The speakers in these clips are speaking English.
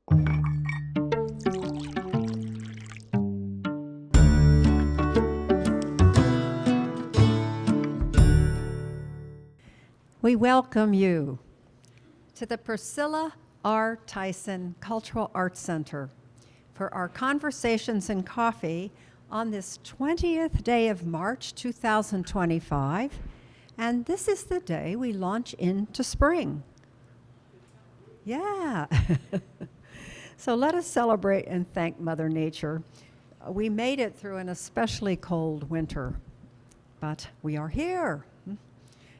We welcome you to the Priscilla R. Tyson Cultural Arts Center for our Conversations and Coffee on this 20th day of March 2025. And this is the day we launch into spring. Yeah. So let us celebrate and thank Mother Nature. We made it through an especially cold winter, but we are here.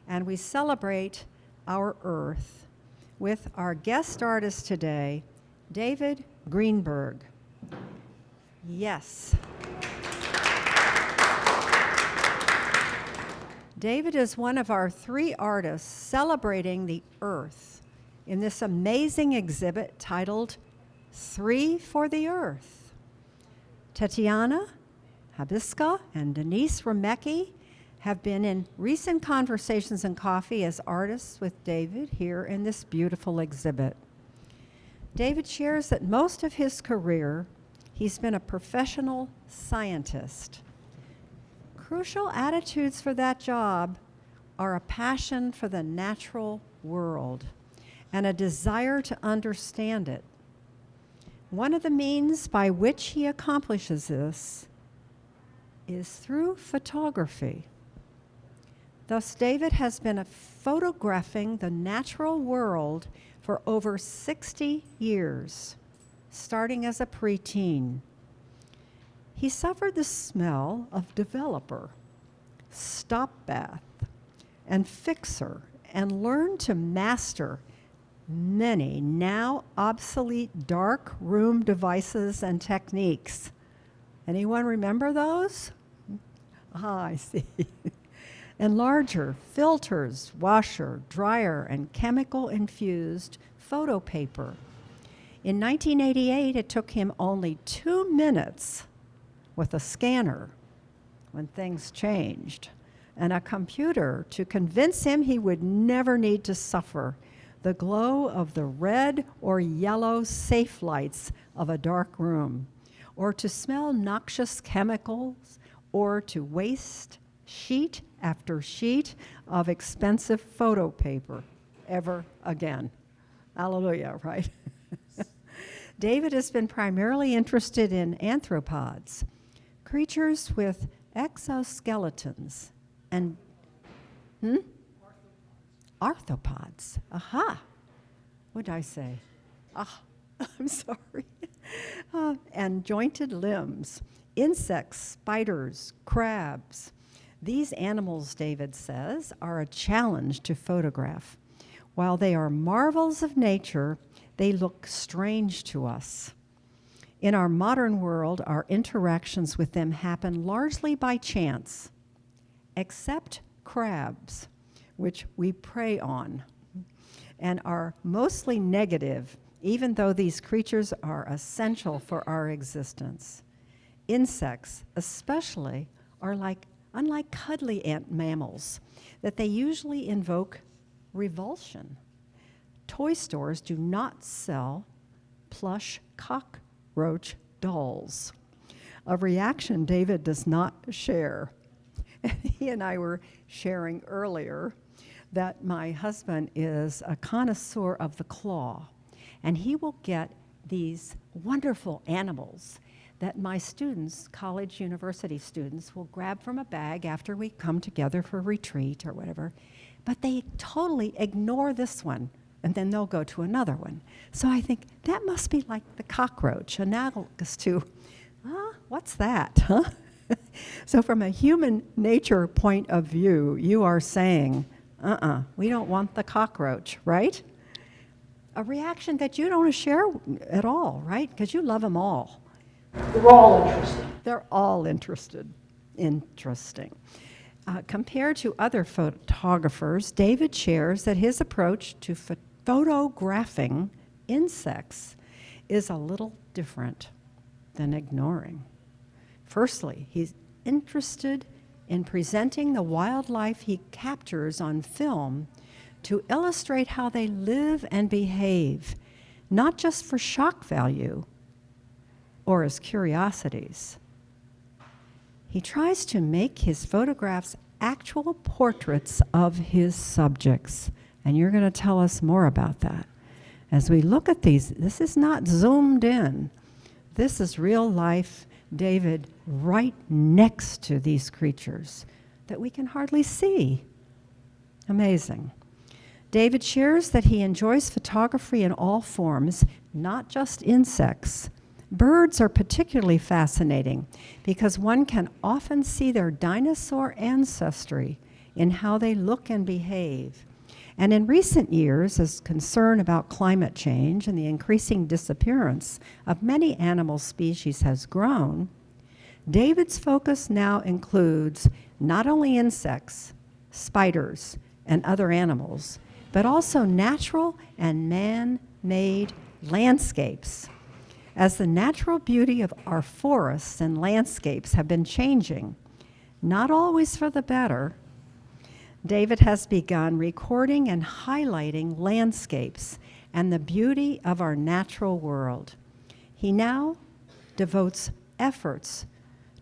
And we celebrate our Earth with our guest artist today, David Greenberg. Yes. David is one of our 3 artists celebrating the Earth in this amazing exhibit titled 3 for the Earth. Tatiana Habiska and Denise Remecki have been in recent conversations and coffee as artists with David here in this beautiful exhibit. David shares that most of his career, he's been a professional scientist. Crucial attitudes for that job are a passion for the natural world and a desire to understand it. One of the means by which he accomplishes this is through photography. Thus, David has been photographing the natural world for over 60 years, starting as a preteen. He suffered the smell of developer, stop bath, and fixer, and learned to master many now obsolete dark room devices and techniques. Anyone remember those? Ah, I see. Enlarger, filters, washer, dryer, and chemical-infused photo paper. In 1988, it took him only 2 minutes with a scanner when things changed, and a computer to convince him he would never need to suffer the glow of the red or yellow safe lights of a dark room, or to smell noxious chemicals, or to waste sheet after sheet of expensive photo paper ever again. Hallelujah, right? David has been primarily interested in arthropods, creatures with exoskeletons and arthropods. Aha. What did I say? Ah, I'm sorry. And jointed limbs, insects, spiders, crabs. These animals, David says, are a challenge to photograph. While they are marvels of nature, they look strange to us. In our modern world, our interactions with them happen largely by chance, except crabs, which we prey on, and are mostly negative, even though these creatures are essential for our existence. Insects, especially, are unlike cuddly mammals, that they usually invoke revulsion. Toy stores do not sell plush cockroach dolls, a reaction David does not share. He and I were sharing earlier that my husband is a connoisseur of the claw, and he will get these wonderful animals that my students, college, university students, will grab from a bag after we come together for a retreat or whatever, but they totally ignore this one, and then they'll go to another one. So I think that must be like the cockroach, analogous to, what's that, huh? So from a human nature point of view, you are saying, we don't want the cockroach, right? A reaction that you don't share at all, right? Because you love them all. They're all interesting. They're all interesting. Compared to other photographers, David shares that his approach to photographing insects is a little different than ignoring. Firstly, he's interested in presenting the wildlife he captures on film to illustrate how they live and behave, not just for shock value or as curiosities. He tries to make his photographs actual portraits of his subjects, and you're going to tell us more about that. As we look at these, this is not zoomed in. This is real life David right next to these creatures that we can hardly see. Amazing. David shares that he enjoys photography in all forms, not just insects. Birds are particularly fascinating because one can often see their dinosaur ancestry in how they look and behave. And in recent years, as concern about climate change and the increasing disappearance of many animal species has grown, David's focus now includes not only insects, spiders, and other animals, but also natural and man-made landscapes. As the natural beauty of our forests and landscapes have been changing, not always for the better, David has begun recording and highlighting landscapes and the beauty of our natural world. He now devotes efforts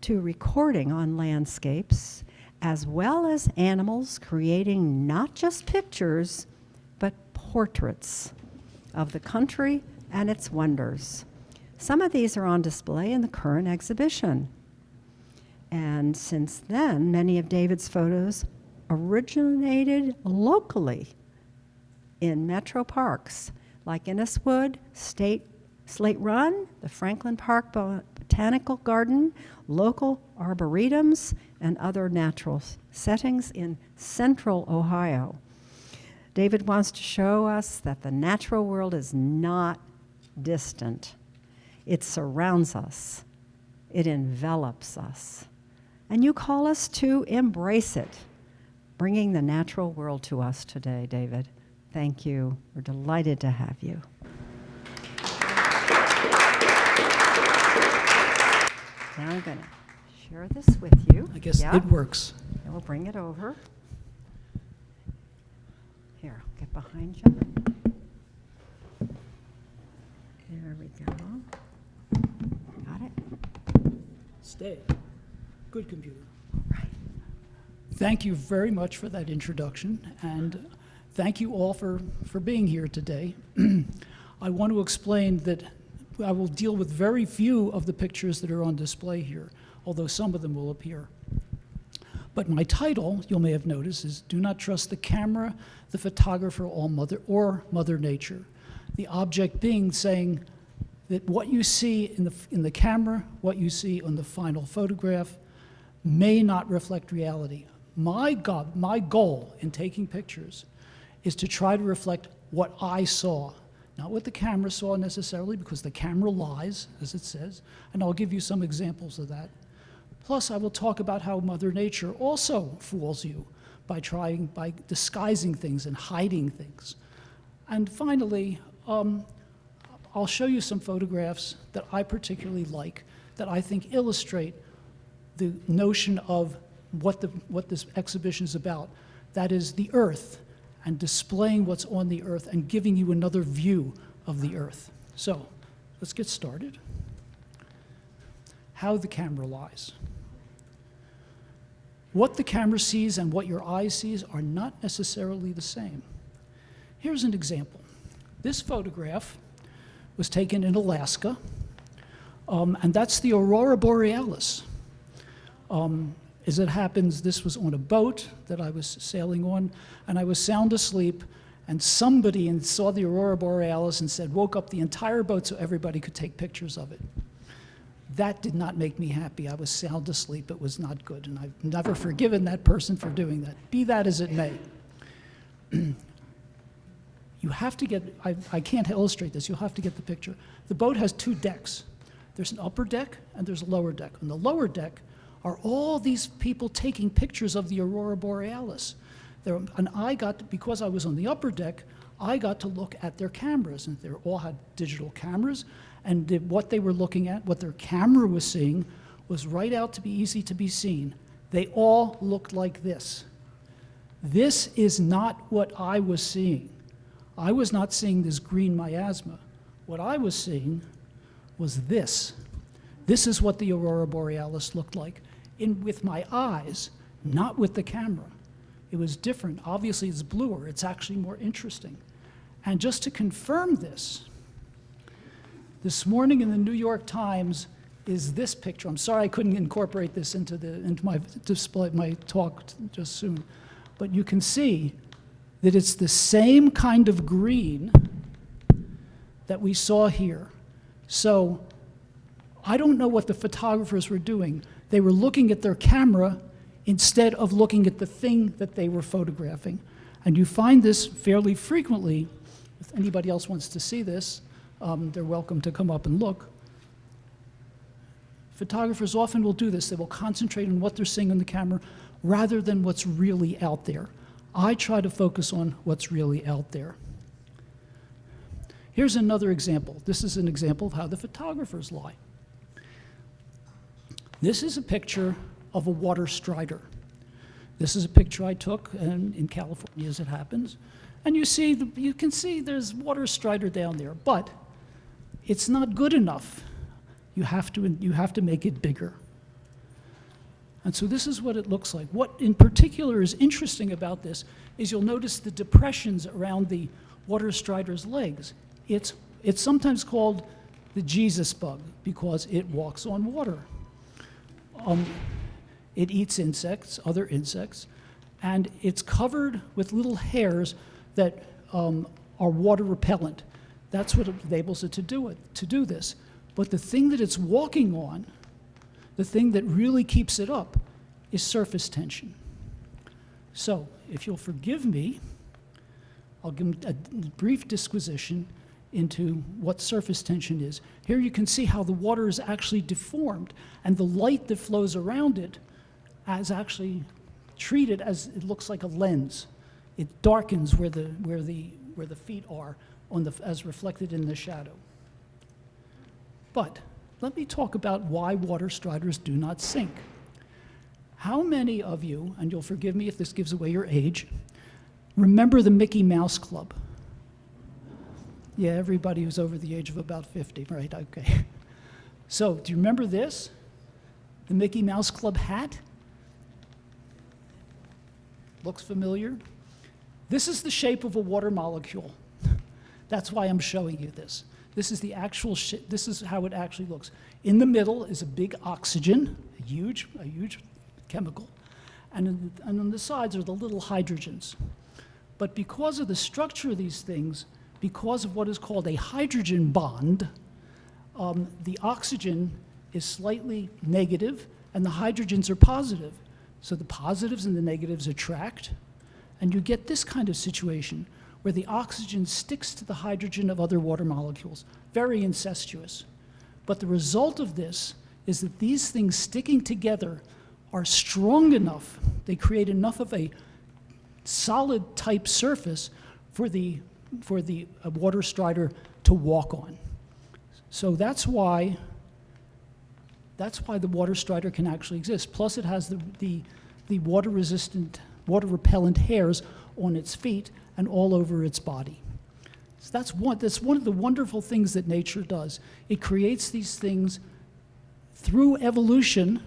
to recording on landscapes as well as animals, creating not just pictures, but portraits of the country and its wonders. Some of these are on display in the current exhibition. And since then, many of David's photos originated locally in metro parks like Inniswood, Slate Run, the Franklin Park Botanical Garden, local arboretums, and other natural settings in central Ohio. David wants to show us that the natural world is not distant. It surrounds us. It envelops us. And you call us to embrace it, bringing the natural world to us today, David. Thank you. We're delighted to have you. Now I'm going to share this with you. I guess it works. And we'll bring it over. Here, I'll get behind you. There we go. Got it? Stay. Good computer. Right. Thank you very much for that introduction, and thank you all for being here today. I want to explain that I will deal with very few of the pictures that are on display here, although some of them will appear. But my title, you may have noticed, is Do Not Trust the Camera, the Photographer, or Mother Nature. The object being saying that what you see in the camera, what you see on the final photograph, may not reflect reality. My goal in taking pictures is to try to reflect what I saw, not what the camera saw necessarily, because the camera lies, as it says, and I'll give you some examples of that. Plus, I will talk about how Mother Nature also fools you by disguising things and hiding things. And finally, I'll show you some photographs that I particularly like, that I think illustrate the notion of what this exhibition is about. That is the Earth, and displaying what's on the Earth and giving you another view of the Earth. So, let's get started. How the camera lies. What the camera sees and what your eye sees are not necessarily the same. Here's an example. This photograph was taken in Alaska, and that's the Aurora Borealis. As it happens, this was on a boat that I was sailing on, and I was sound asleep, and somebody saw the Aurora Borealis and woke up the entire boat so everybody could take pictures of it. That did not make me happy. I was sound asleep. It was not good, and I've never forgiven that person for doing that, be that as it may. You have to get, I can't illustrate this, you'll have to get the picture. The boat has two decks. There's an upper deck and there's a lower deck. On the lower deck are all these people taking pictures of the Aurora Borealis. And because I was on the upper deck, I got to look at their cameras, and they all had digital cameras, and what they were looking at, what their camera was seeing, was right out to be easy to be seen. They all looked like this. This is not what I was seeing. I was not seeing this green miasma. What I was seeing was this. This is what the aurora borealis looked like with my eyes, not with the camera. It was different. Obviously, it's bluer. It's actually more interesting. And just to confirm this morning in the New York Times is this picture. I'm sorry I couldn't incorporate this into my display, my talk just soon. But you can see that it's the same kind of green that we saw here. So I don't know what the photographers were doing. They were looking at their camera instead of looking at the thing that they were photographing. And you find this fairly frequently. If anybody else wants to see this, they're welcome to come up and look. Photographers often will do this. They will concentrate on what they're seeing on the camera rather than what's really out there. I try to focus on what's really out there. Here's another example. This is an example of how the photographers lie. This is a picture of a water strider. This is a picture I took in California, as it happens. And you can see there's water strider down there, but it's not good enough. You have to make it bigger. And so this is what it looks like. What in particular is interesting about this is you'll notice the depressions around the water strider's legs. It's sometimes called the Jesus bug because it walks on water. It eats insects, other insects, and it's covered with little hairs that are water repellent. That's what enables it to do this. But the thing that it's walking on, the thing that really keeps it up, is surface tension. So, if you'll forgive me, I'll give a brief disquisition into what surface tension is. Here you can see how the water is actually deformed, and the light that flows around it is actually treated as it looks like a lens. It darkens where the feet are as reflected in the shadow. But let me talk about why water striders do not sink. How many of you, and you'll forgive me if this gives away your age, remember the Mickey Mouse Club? Yeah, everybody who's over the age of about 50, right? Okay. So, do you remember this? The Mickey Mouse Club hat? Looks familiar? This is the shape of a water molecule. That's why I'm showing you this. This is the actual this is how it actually looks. In the middle is a big oxygen, a huge chemical, and on the sides are the little hydrogens. But because of the structure of these things, because of what is called a hydrogen bond, the oxygen is slightly negative and the hydrogens are positive. So the positives and the negatives attract, and you get this kind of situation where the oxygen sticks to the hydrogen of other water molecules. Very incestuous. But the result of this is that these things sticking together are strong enough, they create enough of a solid type surface for the water strider to walk on. So that's why the water strider can actually exist. Plus it has the water resistant, water repellent hairs on its feet and all over its body. So that's one of the wonderful things that nature does. It creates these things through evolution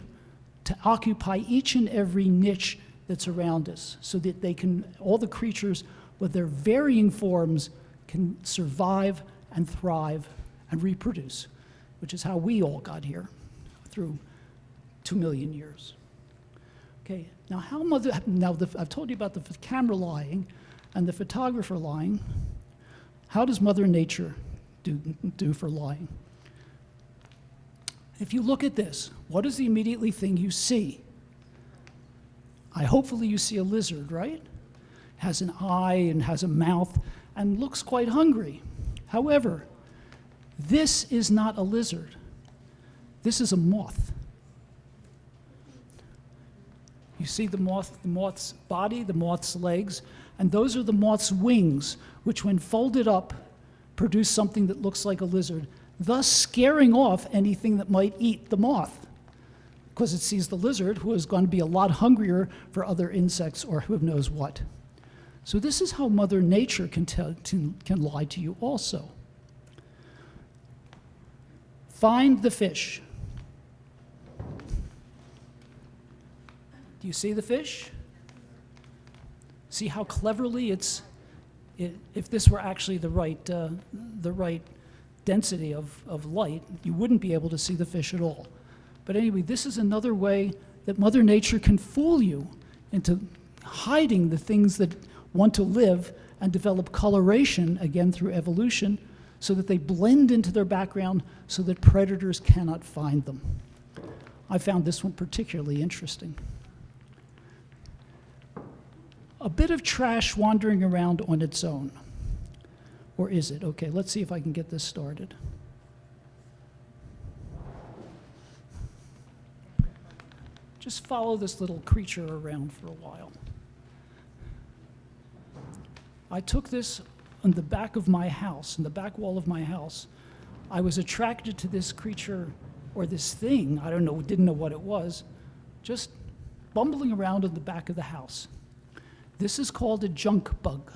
to occupy each and every niche that's around us, so that all the creatures with their varying forms can survive and thrive and reproduce, which is how we all got here through 2 million years. Okay, now I've told you about the camera lying and the photographer lying. How does Mother Nature do for lying? If you look at this, what is the immediately thing you see? Hopefully you see a lizard, right? Has an eye and has a mouth and looks quite hungry. However, this is not a lizard. This is a moth. You see the moth's body, the moth's legs, and those are the moth's wings, which when folded up, produce something that looks like a lizard, thus scaring off anything that might eat the moth, because it sees the lizard, who is going to be a lot hungrier for other insects or who knows what. So this is how Mother Nature can lie to you also. Find the fish. Do you see the fish? See how cleverly if this were actually the right density of light, you wouldn't be able to see the fish at all. But anyway, this is another way that Mother Nature can fool you into hiding the things that want to live and develop coloration, again through evolution, so that they blend into their background so that predators cannot find them. I found this one particularly interesting. A bit of trash wandering around on its own. Or is it? Okay, let's see if I can get this started. Just follow this little creature around for a while. I took this on the back of my house, in the back wall of my house. I was attracted to this creature, or this thing, I don't know, didn't know what it was, just bumbling around in the back of the house. This is called a junk bug.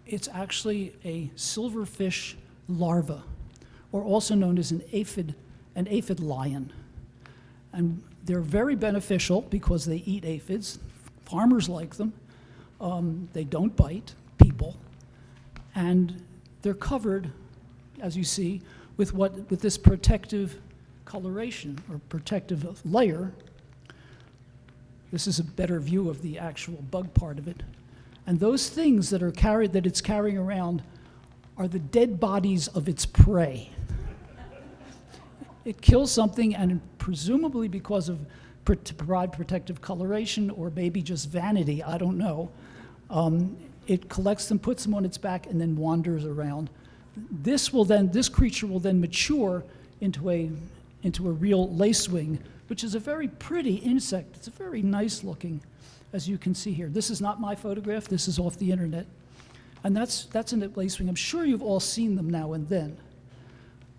It's actually a silverfish larva, or also known as an aphid lion. And they're very beneficial because they eat aphids. Farmers like them. They don't bite people. And they're covered, as you see, with this protective coloration, or protective layer. This is a better view of the actual bug part of it. And those things that it's carrying around are the dead bodies of its prey. It kills something, and presumably because of to provide protective coloration, or maybe just vanity, I don't know, it collects them, puts them on its back, and then wanders around. This creature will then mature into a real lacewing, which is a very pretty insect. It's a very nice looking, as you can see here. This is not my photograph, this is off the internet. And that's a lacewing. I'm sure you've all seen them now and then.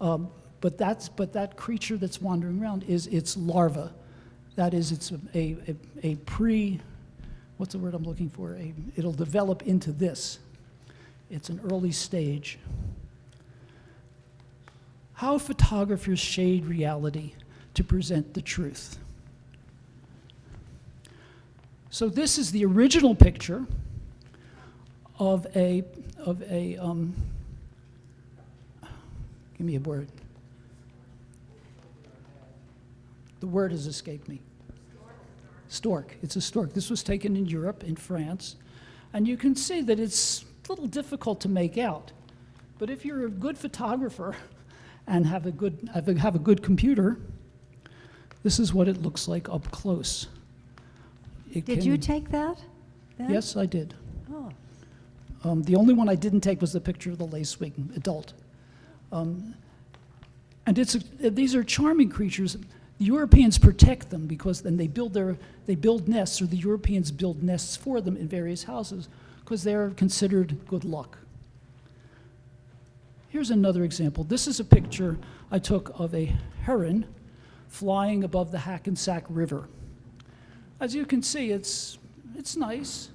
But that creature that's wandering around is its larva. That is, it's what's the word I'm looking for? It'll develop into this. It's an early stage. How photographers shade reality to present the truth. So this is the original picture of give me a word. The word has escaped me. Stork. It's a stork. This was taken in Europe, in France. And you can see that it's a little difficult to make out. But if you're a good photographer and have a good computer, this is what it looks like up close. Did you take that then? Yes, I did. Oh. The only one I didn't take was the picture of the lacewing adult. And these are charming creatures. The Europeans protect them because then they build nests, or the Europeans build nests for them in various houses because they're considered good luck. Here's another example. This is a picture I took of a heron flying above the Hackensack River. As you can see, it's nice,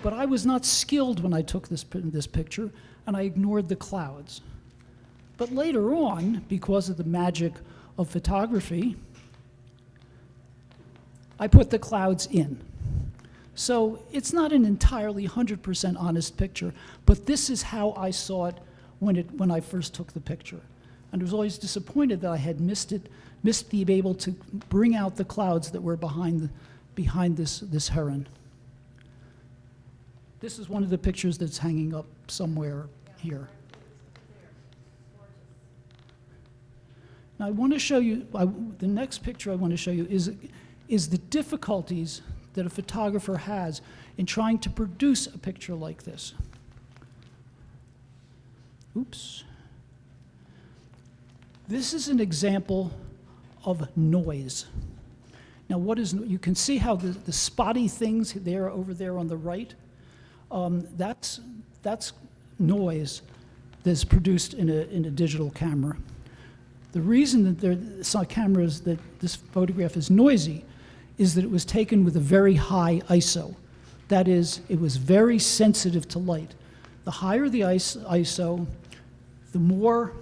but I was not skilled when I took this picture, and I ignored the clouds. But later on, because of the magic of photography, I put the clouds in. So it's not an entirely 100% honest picture, but this is how I saw it when I first took the picture. And I was always disappointed that I had missed being able to bring out the clouds that were behind this heron. This is one of the pictures that's hanging up somewhere here. Now I want to show you, the next picture I want to show you is the difficulties that a photographer has in trying to produce a picture like this. Oops. This is an example of noise. Now you can see how the spotty things there over there on the right, that's noise that's produced in a digital camera. The reason that that this photograph is noisy is that it was taken with a very high ISO. That is, it was very sensitive to light. The higher the ISO, the more,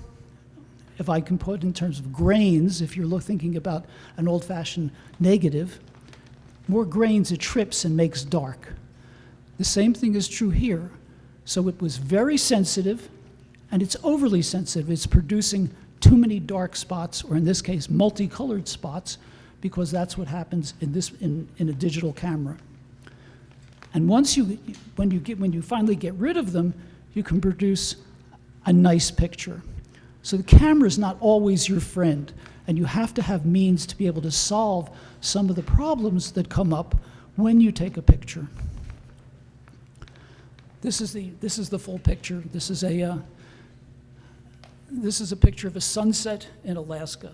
if I can put in terms of grains, if you're thinking about an old-fashioned negative, more grains it trips and makes dark. The same thing is true here. So it was very sensitive, and it's overly sensitive. It's producing too many dark spots, or in this case, multicolored spots, because that's what happens in a digital camera. And once when you finally get rid of them, you can produce a nice picture. So the camera is not always your friend, and you have to have means to be able to solve some of the problems that come up when you take a picture. This is the full picture. This is a picture of a sunset in Alaska.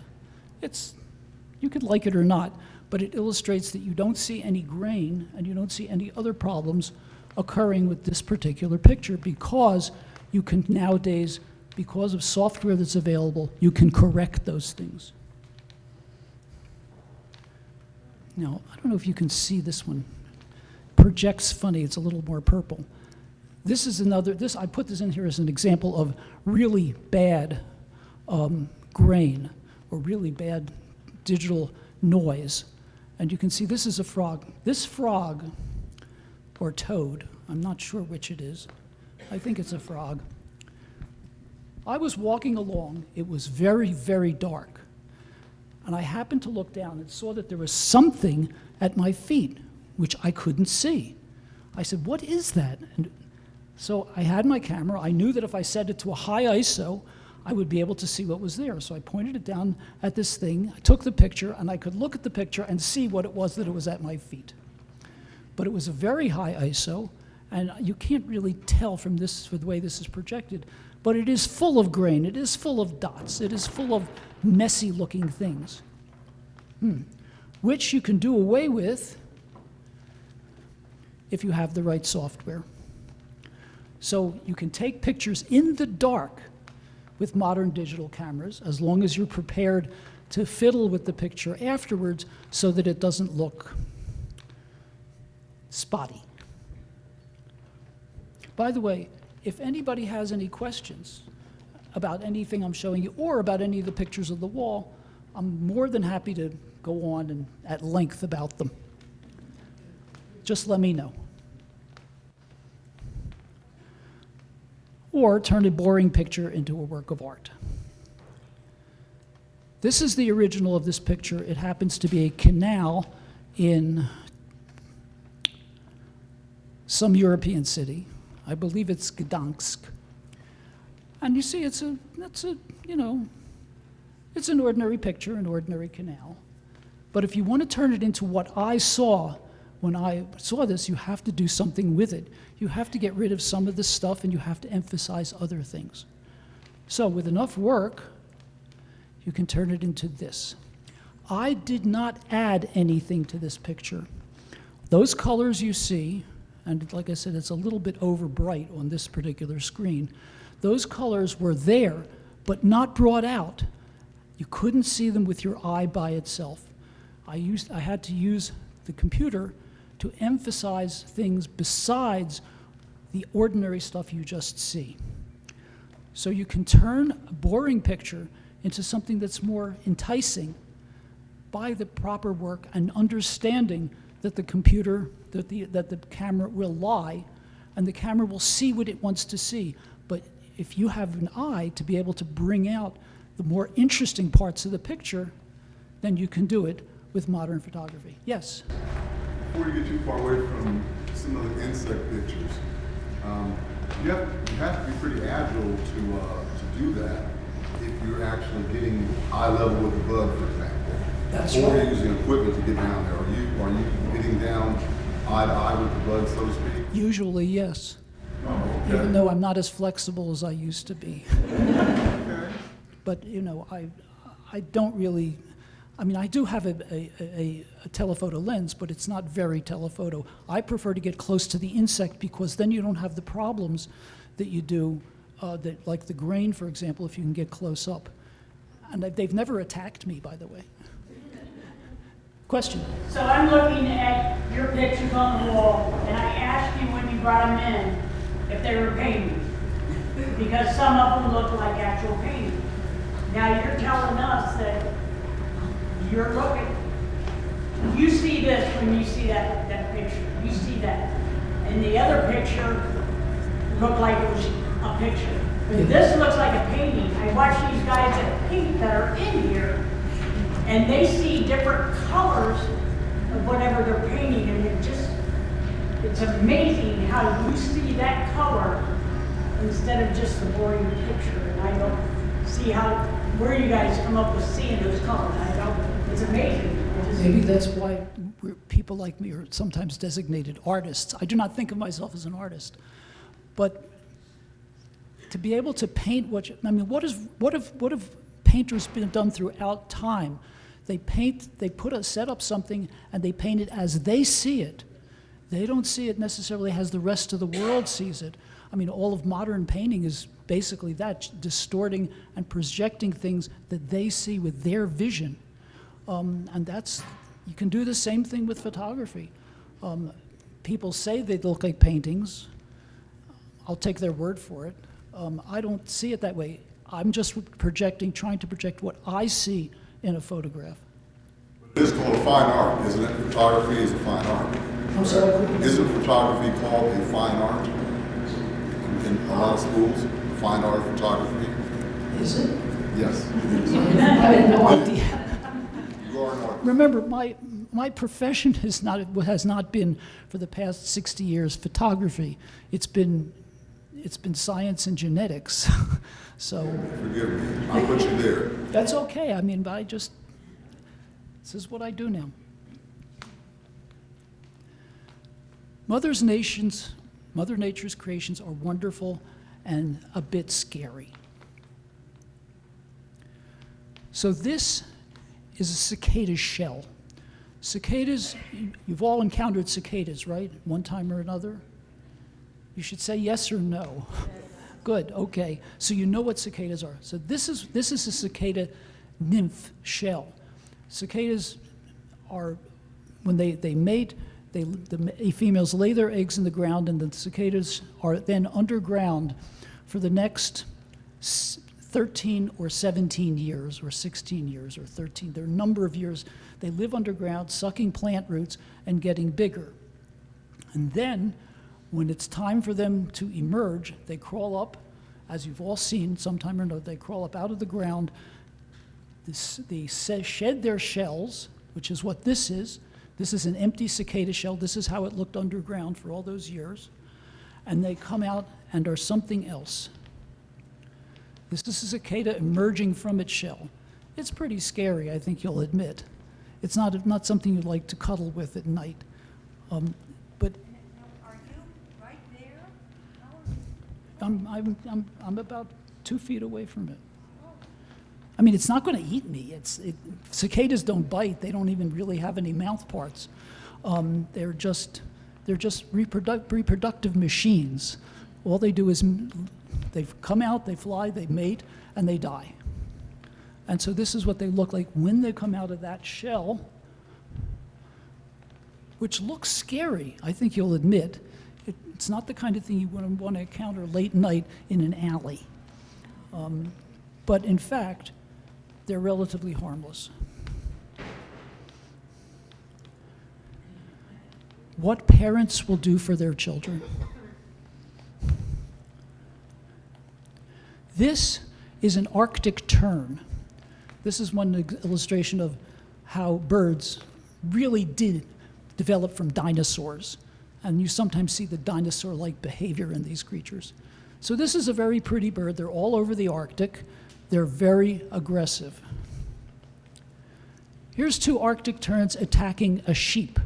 You could like it or not, but it illustrates that you don't see any grain and you don't see any other problems occurring with this particular picture, because you can nowadays, because of software that's available, you can correct those things. Now, I don't know if you can see this one. Projects funny, it's a little more purple. This is I put this in here as an example of really bad grain or really bad digital noise. And you can see this is a frog. This frog, or toad, I'm not sure which it is. I think it's a frog. I was walking along. It was very, very dark. And I happened to look down and saw that there was something at my feet, which I couldn't see. I said, "What is that?" And so I had my camera. I knew that if I set it to a high ISO, I would be able to see what was there. So I pointed it down at this thing, I took the picture, and I could look at the picture and see what it was at my feet. But it was a very high ISO, and you can't really tell from the way this is projected, but it is full of grain, it is full of dots, it is full of messy looking things, which you can do away with if you have the right software. So you can take pictures in the dark with modern digital cameras, as long as you're prepared to fiddle with the picture afterwards so that it doesn't look spotty. By the way, if anybody has any questions about anything I'm showing you or about any of the pictures of the wall, I'm more than happy to go on and at length about them. Just let me know. Or turn a boring picture into a work of art. This is the original of this picture. It happens to be a canal in some European city. I believe it's Gdansk. And you see, it's an ordinary picture, an ordinary canal. But if you want to turn it into what I saw when I saw this, you have to do something with it. You have to get rid of some of the stuff, and you have to emphasize other things. So with enough work, you can turn it into this. I did not add anything to this picture. Those colors you see, and like I said, it's a little bit over bright on this particular screen. Those colors were there, but not brought out. You couldn't see them with your eye by itself. I had to use the computer to emphasize things besides the ordinary stuff you just see. So you can turn a boring picture into something that's more enticing by the proper work and understanding that the camera will lie, and the camera will see what it wants to see. But if you have an eye to be able to bring out the more interesting parts of the picture, then you can do it with modern photography. Yes? Before you get too far away from some of the insect pictures, you have to be pretty agile to do that if you're actually getting eye level with the bug, for example. That's or right. using equipment to get down there. Are you getting down eye to eye with the bug, so to speak? Usually, yes. Oh, okay. Even though I'm not as flexible as I used to be. Okay. But I don't really. I mean, I do have a telephoto lens, but it's not very telephoto. I prefer to get close to the insect because then you don't have the problems that you do, like the grain, for example, if you can get close up. And they've never attacked me, by the way. Question? So I'm looking at your pictures on the wall, and I asked you when you brought them in if they were painted. because some of them look like actual painting. Now you're telling us that you're looking, you see this when you see that picture, you see that. And the other picture looked like it was a picture. But this looks like a painting. I watch these guys that paint that are in here, and they see different colors of whatever they're painting, and it's amazing how you see that color instead of just the boring picture. And I don't see where you guys come up with seeing those colors. It's amazing. Maybe that's why people like me are sometimes designated artists. I do not think of myself as an artist, but to be able to paint what have painters been done throughout time? They set up something and they paint it as they see it. They don't see it necessarily as the rest of the world sees it. I mean, all of modern painting is basically that, distorting and projecting things that they see with their vision. And you can do the same thing with photography. People say they look like paintings. I'll take their word for it. I don't see it that way. I'm just trying to project what I see in a photograph. It is called a fine art, isn't it? Photography is a fine art. I'm sorry? Isn't photography called a fine art? In a lot of schools, fine art photography. Is it? Yes. I had no idea. You are an artist. Remember, my profession has not been for the past 60 years photography. It's been science and genetics. So Forgive me, I put you there. that's okay. I mean, this is what I do now. Mother Nature's creations are wonderful and a bit scary. So this is a cicada shell. Cicadas, you've all encountered cicadas, right? One time or another? You should say yes or no. Yes. Good, okay. So you know what cicadas are. So this is a cicada nymph shell. Cicadas are, when they mate, the females lay their eggs in the ground, and the cicadas are then underground for the next 13 or 17 years, or 16 years, or 13. There are a number of years. They live underground, sucking plant roots and getting bigger. And then, when it's time for them to emerge, they crawl up, as you've all seen sometime or another, they crawl up out of the ground. They shed their shells, which is what this is. This is an empty cicada shell. This is how it looked underground for all those years. And they come out and are something else. This is a cicada emerging from its shell. It's pretty scary, I think you'll admit. It's not something you'd like to cuddle with at night. But Are you right there? I'm about 2 feet away from it. I mean, it's not going to eat me. Cicadas don't bite. They don't even really have any mouth parts. They're just reproductive machines. All they do is they come out, they fly, they mate, and they die. And so this is what they look like when they come out of that shell, which looks scary, I think you'll admit. It's not the kind of thing you want to encounter late night in an alley. But in fact, they're relatively harmless. What parents will do for their children. This is an Arctic tern. This is one illustration of how birds really did develop from dinosaurs. And you sometimes see the dinosaur-like behavior in these creatures. So this is a very pretty bird. They're all over the Arctic. They're very aggressive. Here's 2 Arctic terns attacking a sheep.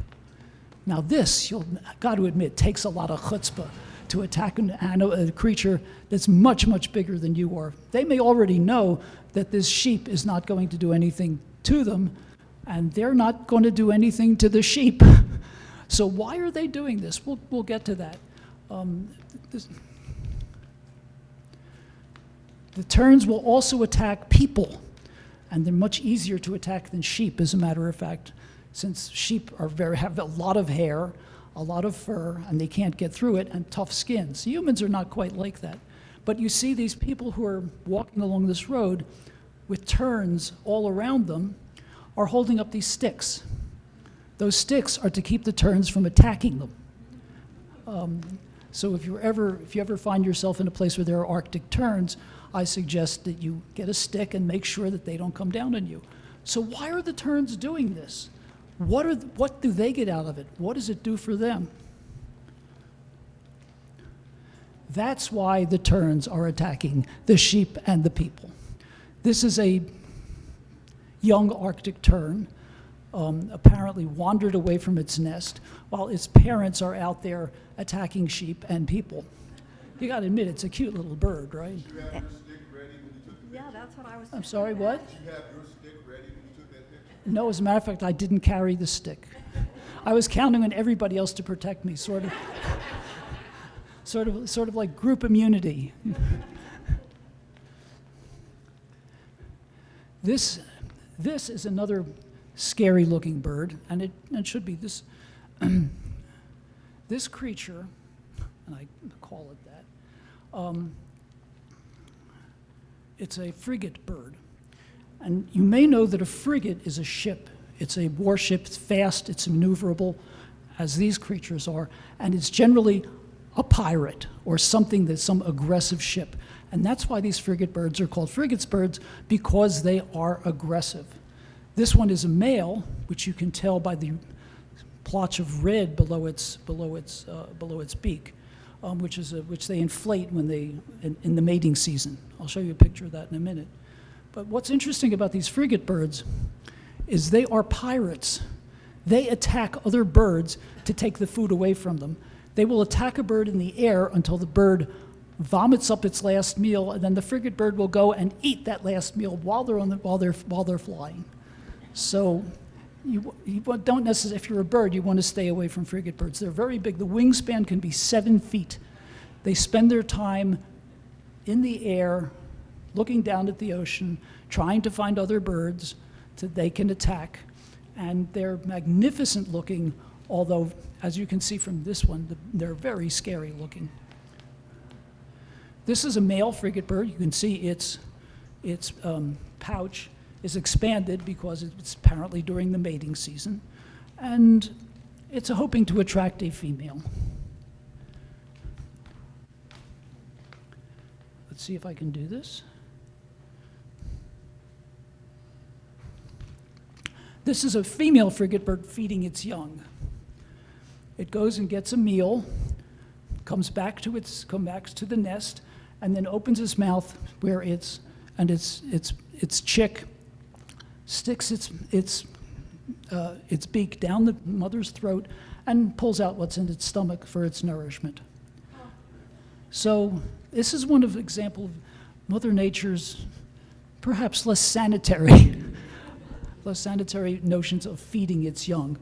Now this, you've got to admit, takes a lot of chutzpah to attack a creature that's much, much bigger than you are. They may already know that this sheep is not going to do anything to them, and they're not going to do anything to the sheep. So why are they doing this? We'll get to that. The terns will also attack people, and they're much easier to attack than sheep, as a matter of fact, since sheep have a lot of hair, a lot of fur, and they can't get through it, and tough skins. Humans are not quite like that. But you see these people who are walking along this road with terns all around them are holding up these sticks. Those sticks are to keep the terns from attacking them. So if you ever find yourself in a place where there are Arctic terns, I suggest that you get a stick and make sure that they don't come down on you. So why are the terns doing this? What do they get out of it? What does it do for them? That's why the terns are attacking the sheep and the people. This is a young Arctic tern, apparently wandered away from its nest while its parents are out there attacking sheep and people. You gotta admit, it's a cute little bird, right? Did you have your stick ready when you took the picture? Yeah, that's what I was. I'm sorry, what? Did you have your stick ready when you took that picture? No, as a matter of fact, I didn't carry the stick. I was counting on everybody else to protect me, sort of like group immunity. This is another scary-looking bird, and it should be this. This creature, and I call it that. It's a frigate bird, and you may know that a frigate is a ship. It's a warship. It's fast. It's maneuverable, as these creatures are, and it's generally a pirate or something that's some aggressive ship. And that's why these frigate birds are called frigate birds, because they are aggressive. This one is a male, which you can tell by the blotch of red below its beak, which they inflate when in the mating season. I'll show you a picture of that in a minute. But what's interesting about these frigate birds is they are pirates. They attack other birds to take the food away from them. They will attack a bird in the air until the bird vomits up its last meal, and then the frigate bird will go and eat that last meal while they're flying. So you don't necessarily, if you're a bird, you want to stay away from frigate birds. They're very big. The wingspan can be 7 feet. They spend their time in the air, looking down at the ocean, trying to find other birds that they can attack. And they're magnificent looking, although, as you can see from this one, they're very scary looking. This is a male frigate bird. You can see its pouch is expanded because it's apparently during the mating season, and it's hoping to attract a female. Let's see if I can do this. This is a female frigate bird feeding its young. It goes and gets a meal, comes back to the nest, and then opens its mouth where its chick sticks its beak down the mother's throat and pulls out what's in its stomach for its nourishment. So this is one of example of Mother Nature's perhaps less sanitary notions of feeding its young.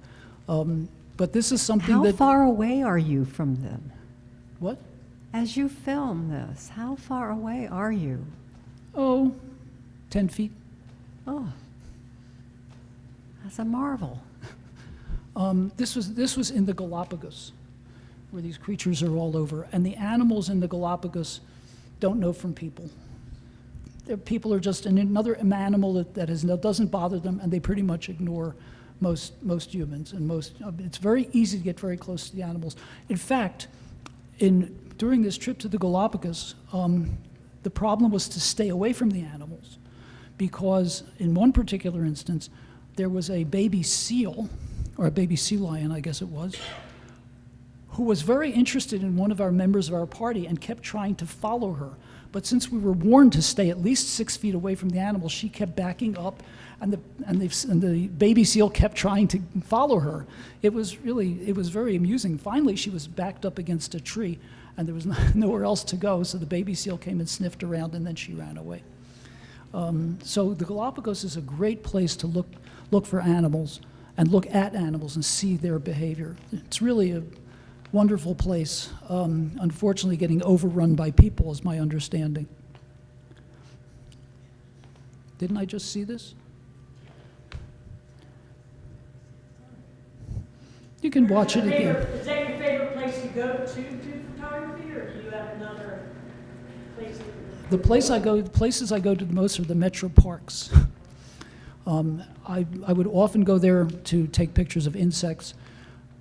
But this is something How that... far away are you from them? What? As you film this, how far away are you? Oh, 10 feet. Oh, that's a marvel. This was in the Galapagos, where these creatures are all over. And the animals in the Galapagos don't know from people. People are just another animal that doesn't bother them, and they pretty much ignore most humans. And it's very easy to get very close to the animals. In fact, during this trip to the Galapagos, the problem was to stay away from the animals, because in one particular instance, there was a baby seal, or a baby sea lion, I guess it was, who was very interested in one of our members of our party and kept trying to follow her. But since we were warned to stay at least 6 feet away from the animal, she kept backing up, and the baby seal kept trying to follow her. It was very amusing. Finally, she was backed up against a tree, and there was nowhere else to go, so the baby seal came and sniffed around, and then she ran away. So the Galapagos is a great place to look for animals and look at animals and see their behavior. It's really a wonderful place. Unfortunately, getting overrun by people is my understanding. Didn't I just see this? You can watch it again. Is that your favorite place to go to do photography, or do you have another The places I go to the most are the metro parks. I would often go there to take pictures of insects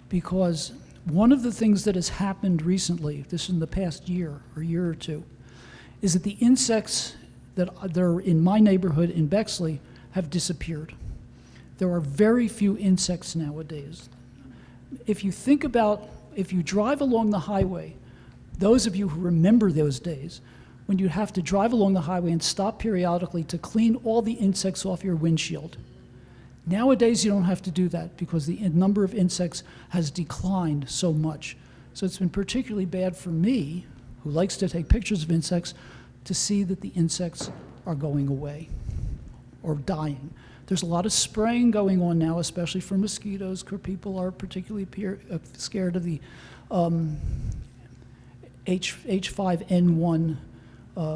because one of the things that has happened recently, this in the past year or year or two, is that the insects that are in my neighborhood in Bexley have disappeared. There are very few insects nowadays. If you think about, if you drive along the highway, those of you who remember those days, when you have to drive along the highway and stop periodically to clean all the insects off your windshield. Nowadays, you don't have to do that because the number of insects has declined so much. So it's been particularly bad for me, who likes to take pictures of insects, to see that the insects are going away or dying. There's a lot of spraying going on now, especially for mosquitoes, because people are particularly scared of the H5N1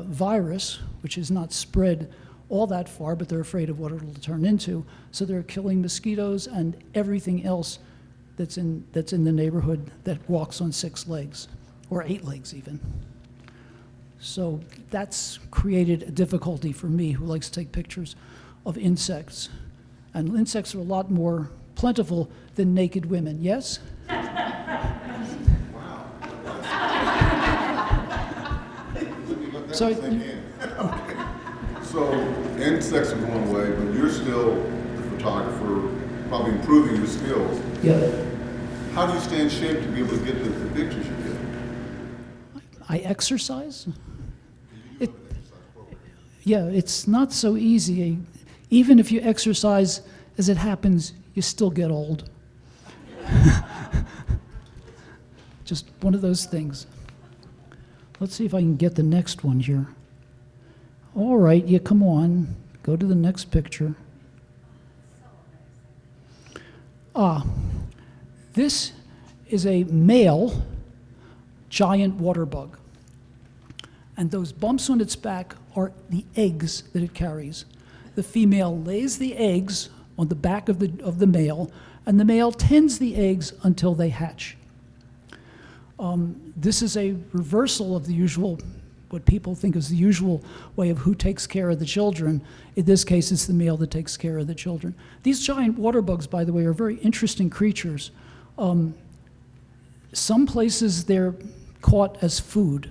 virus, which is not spread all that far, but they're afraid of what it'll turn into. So they're killing mosquitoes and everything else that's in the neighborhood that walks on 6 legs, or 8 legs even. So that's created a difficulty for me, who likes to take pictures of insects. And insects are a lot more plentiful than naked women, yes? Wow. Let that So- sink in. Okay. So insects are going away, but you're still the photographer, probably improving your skills. Yeah. How do you stay in shape to be able to get the pictures you get? I exercise. You do have an exercise program. Yeah, it's not so easy. Even if you exercise, as it happens, you still get old. Just one of those things. Let's see if I can get the next one here. All right, yeah, come on. Go to the next picture. This is a male giant water bug. And those bumps on its back are the eggs that it carries. The female lays the eggs on the back of the male, and the male tends the eggs until they hatch. This is a reversal of the usual, what people think is the usual way of who takes care of the children. In this case, it's the male that takes care of the children. These giant water bugs, by the way, are very interesting creatures. Some places they're caught as food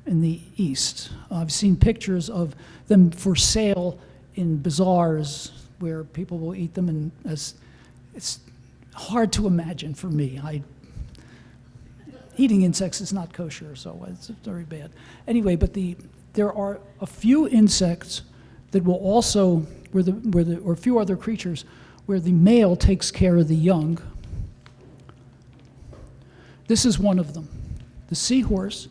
in the East. I've seen pictures of them for sale in bazaars where people will eat them, and it's hard to imagine for me. Eating insects is not kosher, so it's very bad. Anyway, but there are a few insects that will also, or a few other creatures, where the male takes care of the young. This is one of them. The seahorse,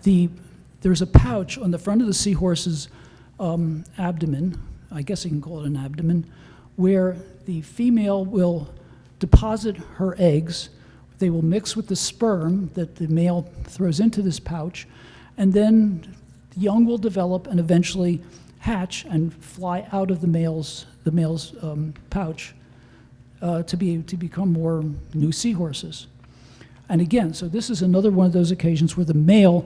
there's a pouch on the front of the seahorse's abdomen, I guess you can call it an abdomen, where the female will deposit her eggs. They will mix with the sperm that the male throws into this pouch, and then the young will develop and eventually hatch and fly out of the male's pouch to become more new seahorses. And again, so this is another one of those occasions where the male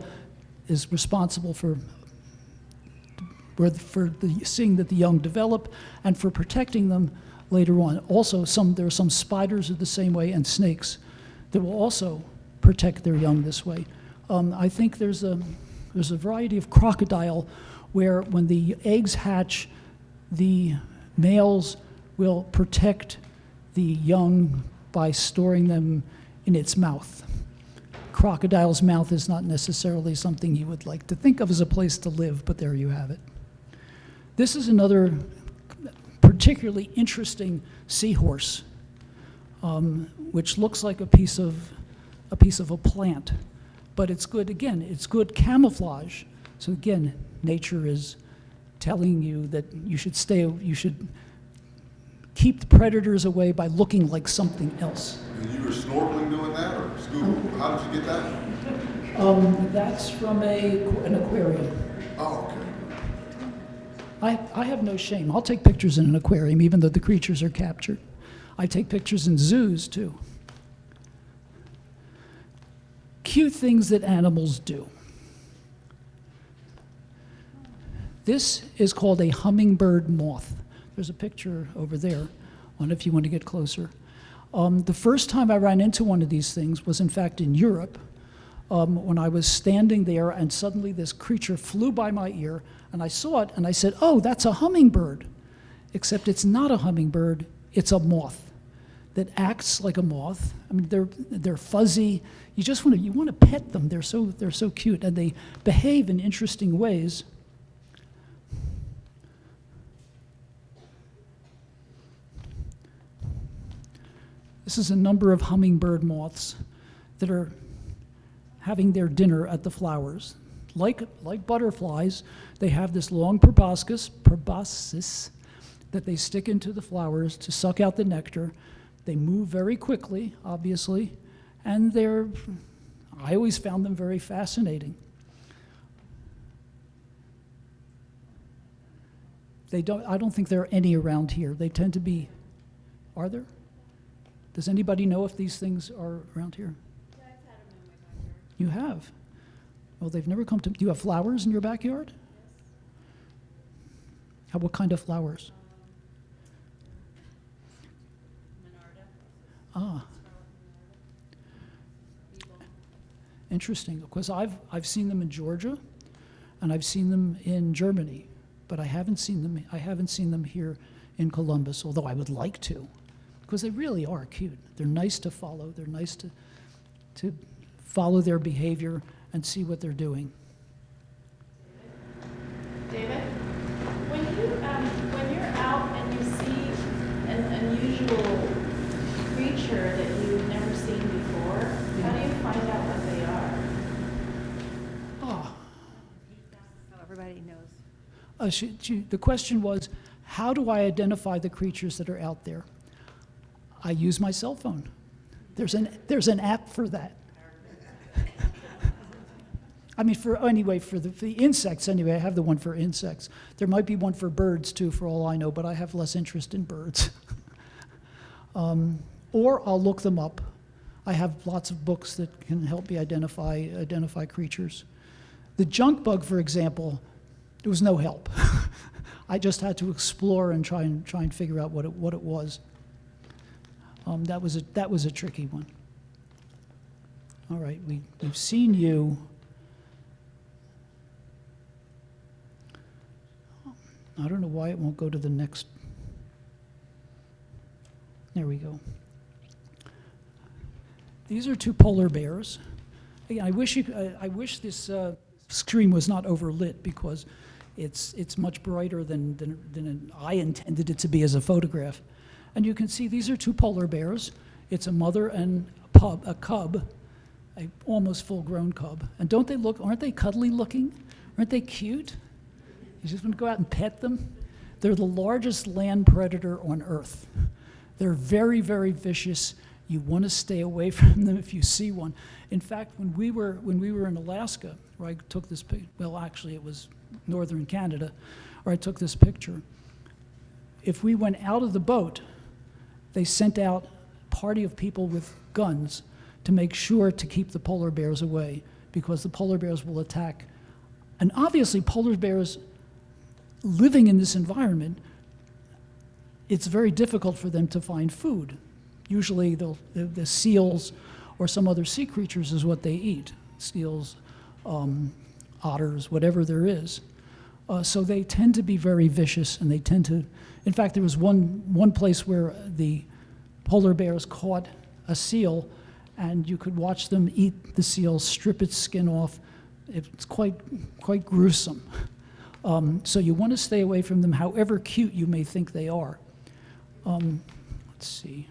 is responsible for seeing that the young develop and for protecting them later on. Also, there are some spiders are the same way, and snakes that will also protect their young this way. I think there's a variety of crocodile where when the eggs hatch, the males will protect the young by storing them in its mouth. Crocodile's mouth is not necessarily something you would like to think of as a place to live, but there you have it. This is another particularly interesting seahorse, which looks like a piece of a plant, but it's good. Again, it's good camouflage. So again, nature is telling you that you should keep the predators away by looking like something else. And you were snorkeling doing that, or scuba? How did you get that? That's from an aquarium. Oh, okay. I have no shame. I'll take pictures in an aquarium, even though the creatures are captured. I take pictures in zoos, too. Cute things that animals do. This is called a hummingbird moth. There's a picture over there. I don't know if you want to get closer. The first time I ran into one of these things was, in fact, in Europe, when I was standing there and suddenly this creature flew by my ear, and I saw it, and I said, "Oh, that's a hummingbird." Except it's not a hummingbird, it's a moth that acts like a moth. I mean, they're fuzzy. You want to pet them. They're so cute, and they behave in interesting ways. This is a number of hummingbird moths that are having their dinner at the flowers. Like butterflies, they have this long proboscis that they stick into the flowers to suck out the nectar. They move very quickly, obviously, and I always found them very fascinating. I don't think there are any around here. They tend to be, are there? Does anybody know if these things are around here? Yeah, I've had them in my backyard. You have? Well, they've never come to, do you have flowers in your backyard? What kind of flowers? Monarda. Ah. Interesting, because I've seen them in Georgia, and I've seen them in Germany, but I haven't seen them here in Columbus, although I would like to, because they really are cute. They're nice to follow. They're nice to follow their behavior and see what they're doing. David, when you're out and you see an unusual creature that you've never seen before, how do you find out what they are? Ah, So everybody knows. the question was, how do I identify the creatures that are out there? I use my cell phone. There's an app for that. I mean, for the insects anyway, I have the one for insects. There might be one for birds too, for all I know, but I have less interest in birds. Or I'll look them up. I have lots of books that can help me identify creatures. The junk bug, for example, there was no help. I just had to explore and try and figure out what it was. That was a tricky one. All right, we've seen you. I don't know why it won't go to the next. There we go. These are two polar bears. Again, I wish this screen was not overlit, because it's much brighter than I intended it to be as a photograph. And you can see these are two polar bears. It's a mother and a cub, a almost full-grown cub. And aren't they cuddly looking? Aren't they cute? You just want to go out and pet them? They're the largest land predator on Earth. They're very, very vicious. You want to stay away from them if you see one. In fact, when we were in Alaska, where I took this picture, well, actually it was northern Canada, where I took this picture. If we went out of the boat, they sent out a party of people with guns to make sure to keep the polar bears away, because the polar bears will attack. And obviously, polar bears living in this environment, it's very difficult for them to find food. Usually the seals or some other sea creatures is what they eat. Seals, otters, whatever there is. So they tend to be very vicious, and they tend to, in fact, there was one place where the polar bears caught a seal, and you could watch them eat the seal, strip its skin off. It's quite gruesome. So you want to stay away from them, however cute you may think they are. Let's see.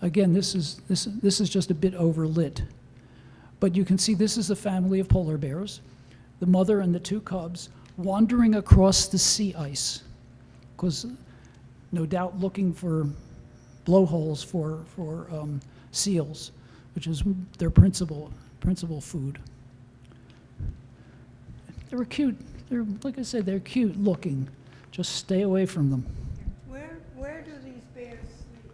Again, this is just a bit overlit, but you can see this is a family of polar bears, the mother and the two cubs wandering across the sea ice, because no doubt looking for blowholes for seals, which is their principal food. They were cute. They're, like I said, they're cute looking. Just stay away from them. Where do these bears sleep?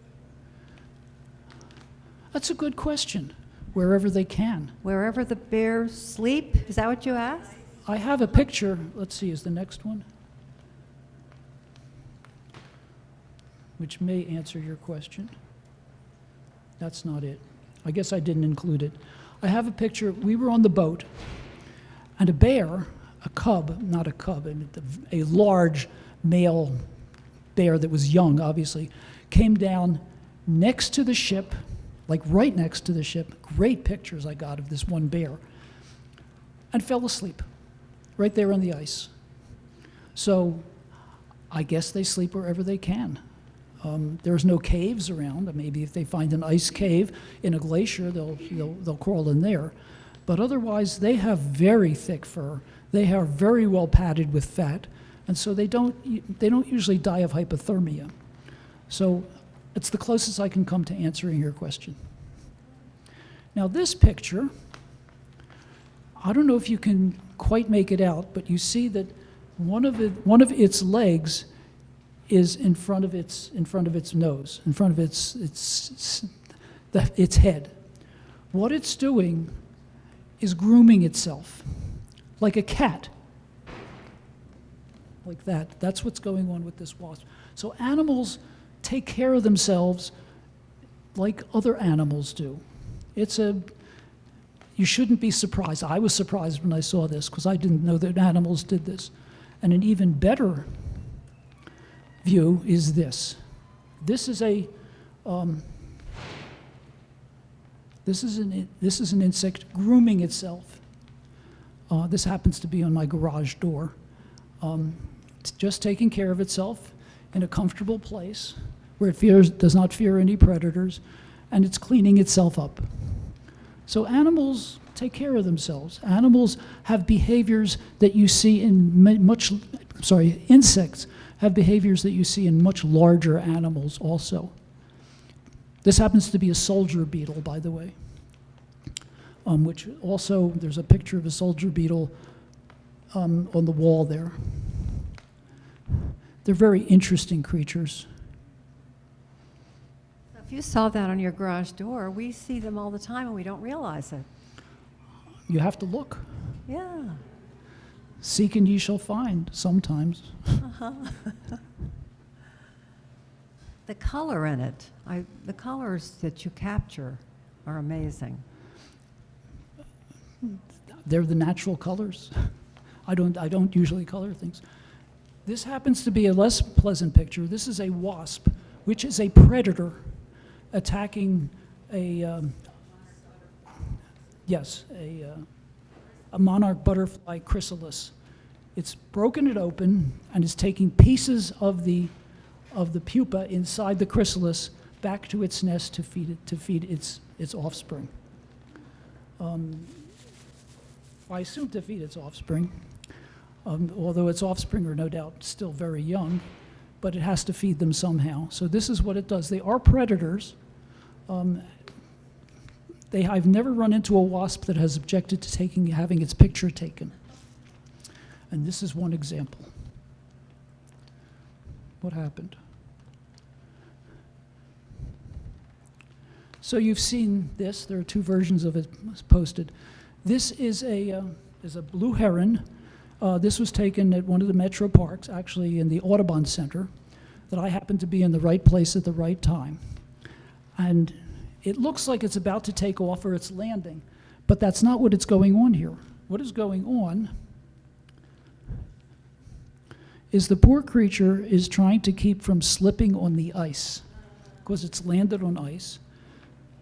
That's a good question. Wherever they can. Wherever the bears sleep, is that what you asked? I have a picture, let's see, is the next one? Which may answer your question. That's not it. I guess I didn't include it. I have a picture, we were on the boat, and a bear, a cub, not a cub, a large male bear that was young, obviously, came down next to the ship, like right next to the ship. Great pictures I got of this one bear, and fell asleep right there on the ice. So I guess they sleep wherever they can. There's no caves around. Maybe if they find an ice cave in a glacier, they'll crawl in there. But otherwise, they have very thick fur. They are very well padded with fat, and so they don't usually die of hypothermia. So it's the closest I can come to answering your question. Now this picture, I don't know if you can quite make it out, but you see that one of its legs is in front of its nose, in front of its head. What it's doing is grooming itself, like a cat, like that. That's what's going on with this wasp. So animals take care of themselves like other animals do. You shouldn't be surprised. I was surprised when I saw this because I didn't know that animals did this. And an even better view is this. This is an insect grooming itself. This happens to be on my garage door. It's just taking care of itself in a comfortable place where it does not fear any predators, and it's cleaning itself up. So animals take care of themselves. Animals have behaviors that you see in insects have behaviors that you see in much larger animals also. This happens to be a soldier beetle, by the way, which also, there's a picture of a soldier beetle on the wall there. They're very interesting creatures. If you saw that on your garage door, we see them all the time and we don't realize it. You have to look. Yeah. Seek and ye shall find sometimes. The color in it, the colors that you capture are amazing. They're the natural colors. I don't usually color things. This happens to be a less pleasant picture. This is a wasp, which is a predator attacking a monarch butterfly chrysalis. It's broken it open and is taking pieces of the pupa inside the chrysalis back to its nest to feed its offspring. I assume to feed its offspring, although its offspring are no doubt still very young, but it has to feed them somehow. So this is what it does. They are predators. I've never run into a wasp that has objected to having its picture taken. And this is one example. What happened? So you've seen this. There are two versions of it posted. This is a blue heron. This was taken at one of the metro parks, actually in the Audubon Center, that I happened to be in the right place at the right time. And it looks like it's about to take off or it's landing, but that's not what is going on here. What is going on is the poor creature is trying to keep from slipping on the ice because it's landed on ice.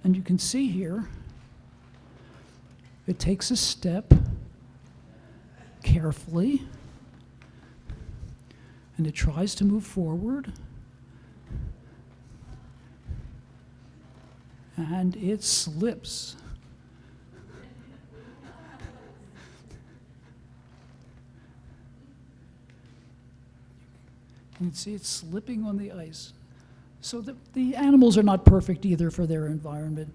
And you can see here, it takes a step carefully, and it tries to move forward, and it slips. You can see it's slipping on the ice. So the animals are not perfect either for their environment,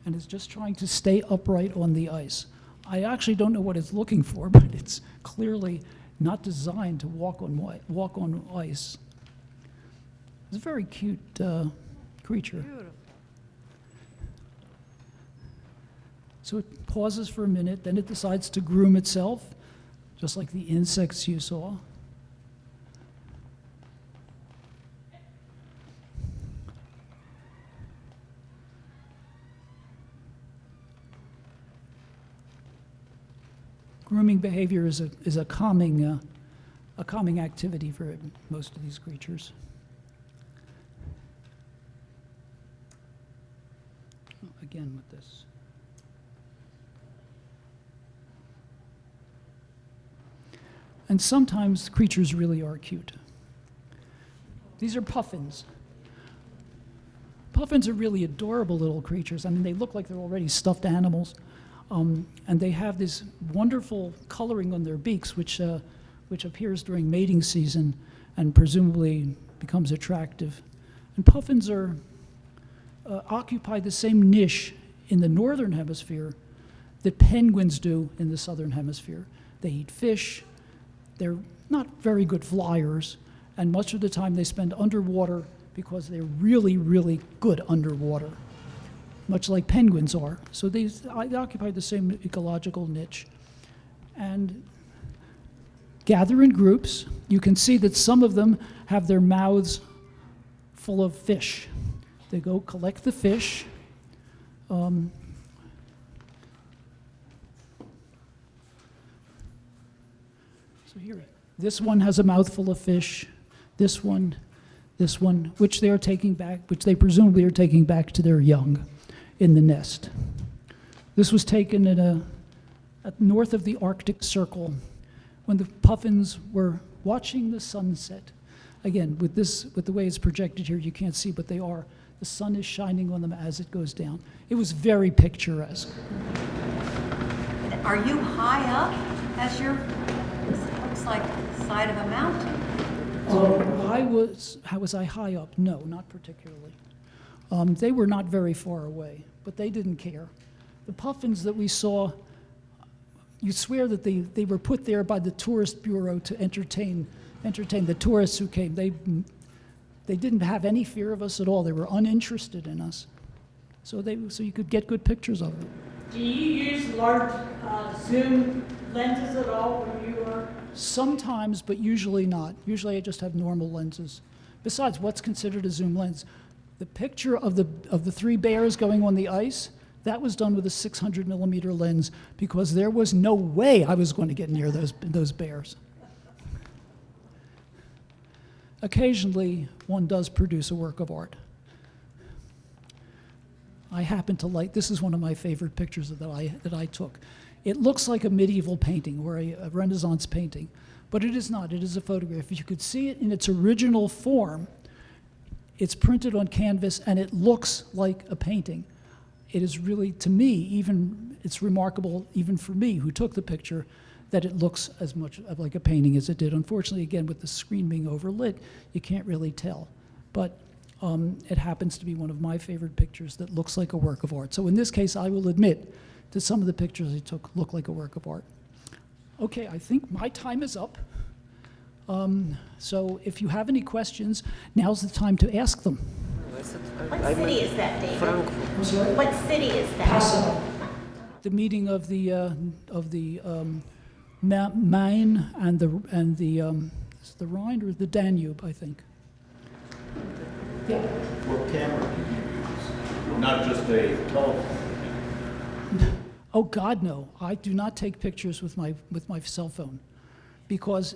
and it's just trying to stay upright on the ice. I actually don't know what it's looking for, but it's clearly not designed to walk on ice. It's a very cute creature. Beautiful. So it pauses for a minute, then it decides to groom itself just like the insects you saw. Grooming behavior is a calming activity for most of these creatures. Again with this. And sometimes creatures really are cute. These are puffins. Puffins are really adorable little creatures. I mean, they look like they're already stuffed animals. And they have this wonderful coloring on their beaks, which appears during mating season and presumably becomes attractive. And puffins occupy the same niche in the northern hemisphere that penguins do in the southern hemisphere. They eat fish. They're not very good flyers, and much of the time they spend underwater because they're really, really good underwater, much like penguins are. So they occupy the same ecological niche. And gather in groups. You can see that some of them have their mouths full of fish. They go collect the fish. So here, this one has a mouthful of fish. This one, which they are taking back, which they presumably are taking back to their young in the nest. This was taken at north of the Arctic Circle when the puffins were watching the sunset. Again, with the way it's projected here, you can't see, but they are. The sun is shining on them as it goes down. It was very picturesque. Are you high up as your, it looks like the side of a mountain? Was I high up? No, not particularly. They were not very far away, but they didn't care. The puffins that we saw, you swear that they were put there by the tourist bureau to entertain the tourists who came. They didn't have any fear of us at all. They were uninterested in us. So you could get good pictures of them. Do you use large zoom lenses at all when you are? Sometimes, but usually not. Usually I just have normal lenses. Besides, what's considered a zoom lens? The picture of the three bears going on the ice, that was done with a 600 millimeter lens because there was no way I was going to get near those bears. Occasionally, one does produce a work of art. I happen to like, this is one of my favorite pictures that I took. It looks like a medieval painting or a Renaissance painting, but it is not. It is a photograph. If you could see it in its original form, it's printed on canvas and it looks like a painting. It is really, to me, it's remarkable, even for me who took the picture, that it looks as much like a painting as it did. Unfortunately, again, with the screen being overlit, you can't really tell. But it happens to be one of my favorite pictures that looks like a work of art. So in this case, I will admit that some of the pictures I took look like a work of art. Okay, I think my time is up. So if you have any questions, now's the time to ask them. What city is that, David? I'm sorry? What city is that? The meeting of the Main and the is it the Rhine or the Danube, I think. Yeah. What camera do you use? Not just a telephone. Oh God, no! I do not take pictures with my cell phone because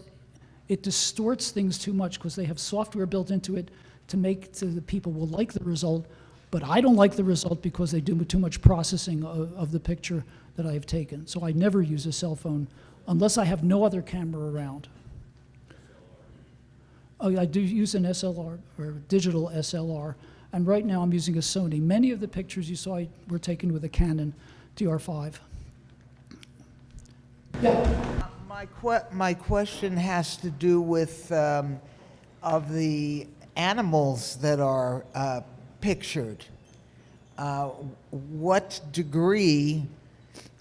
it distorts things too much. Because they have software built into it to make so that people will like the result, but I don't like the result because they do too much processing of the picture that I have taken. So I never use a cell phone unless I have no other camera around. Oh, I do use an SLR, or digital SLR, and right now I'm using a Sony. Many of the pictures you saw were taken with a Canon DR5. Yeah. My question has to do with of the animals that are pictured. What degree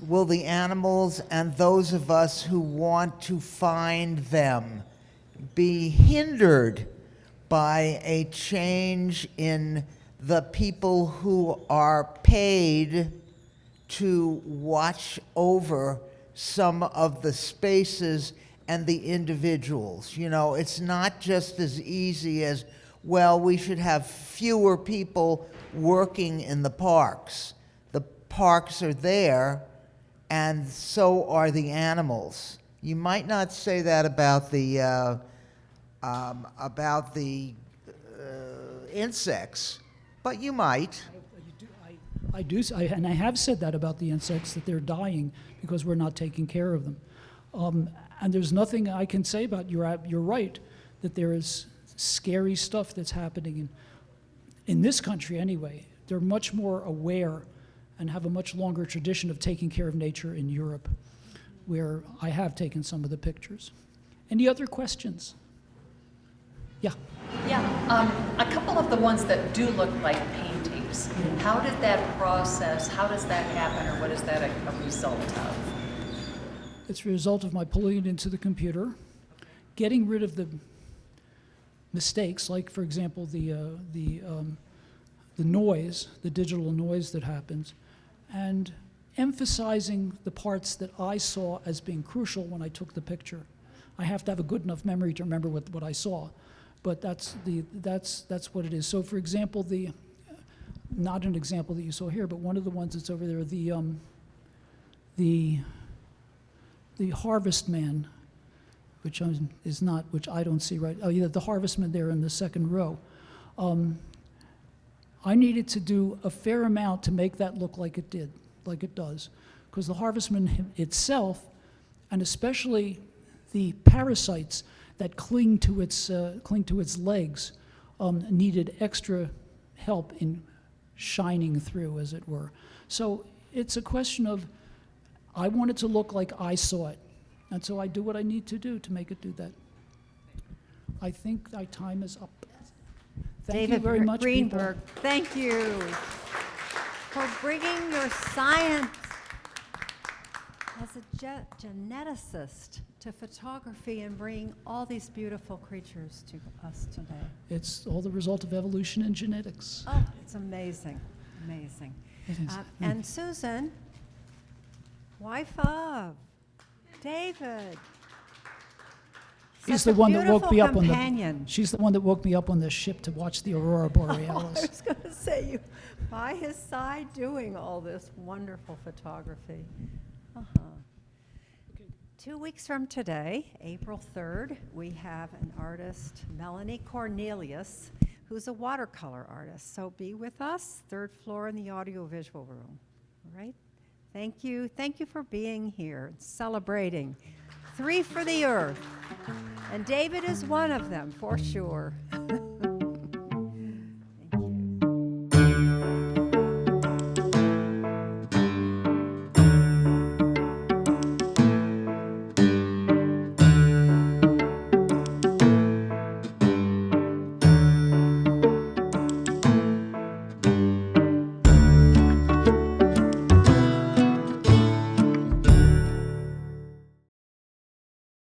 will the animals and those of us who want to find them be hindered by a change in the people who are paid to watch over some of the spaces and the individuals. You know, it's not just as easy as, well, we should have fewer people working in the parks. The parks are there, and so are the animals. You might not say that about the insects, but you might. And I have said that about the insects, that they're dying because we're not taking care of them. And there's nothing I can say about, you're right, that there is scary stuff that's happening in this country anyway. They're much more aware and have a much longer tradition of taking care of nature in Europe, where I have taken some of the pictures. Any other questions? Yeah. Yeah, a couple of the ones that do look like paintings. How did that process, how does that happen, or what is that a result of? It's a result of my pulling it into the computer, getting rid of the mistakes, like, for example, the noise, the digital noise that happens, and emphasizing the parts that I saw as being crucial when I took the picture. I have to have a good enough memory to remember what I saw, but that's what it is. So, for example, not an example that you saw here, but one of the ones that's over there, the Harvest Man, which I don't see right. Oh, yeah, the Harvest Man there in the second row. I needed to do a fair amount to make that look like it does, because the Harvestman itself, and especially the parasites that cling to its legs, needed extra help in shining through, as it were. So it's a question of, I want it to look like I saw it, and so I do what I need to do to make it do that. I think my time is up. Thank you very much, Greenberg, people. thank you for bringing your science as a geneticist to photography and bringing all these beautiful creatures to us today. It's all the result of evolution and genetics. Oh, it's amazing, amazing. It is. And Susan, wife of David. She's Such the a one that woke me up on companion. She's the one that woke me up on the ship to watch the aurora I borealis. was going to say, you by his side doing all this wonderful photography. 2 weeks from today, April 3rd, we have an artist, Melanie Cornelius, who's a watercolor artist. So be with us, third floor in the audiovisual room. All right? Thank you. Thank you for being here and celebrating 3 for the Earth. And David is one of them, for sure.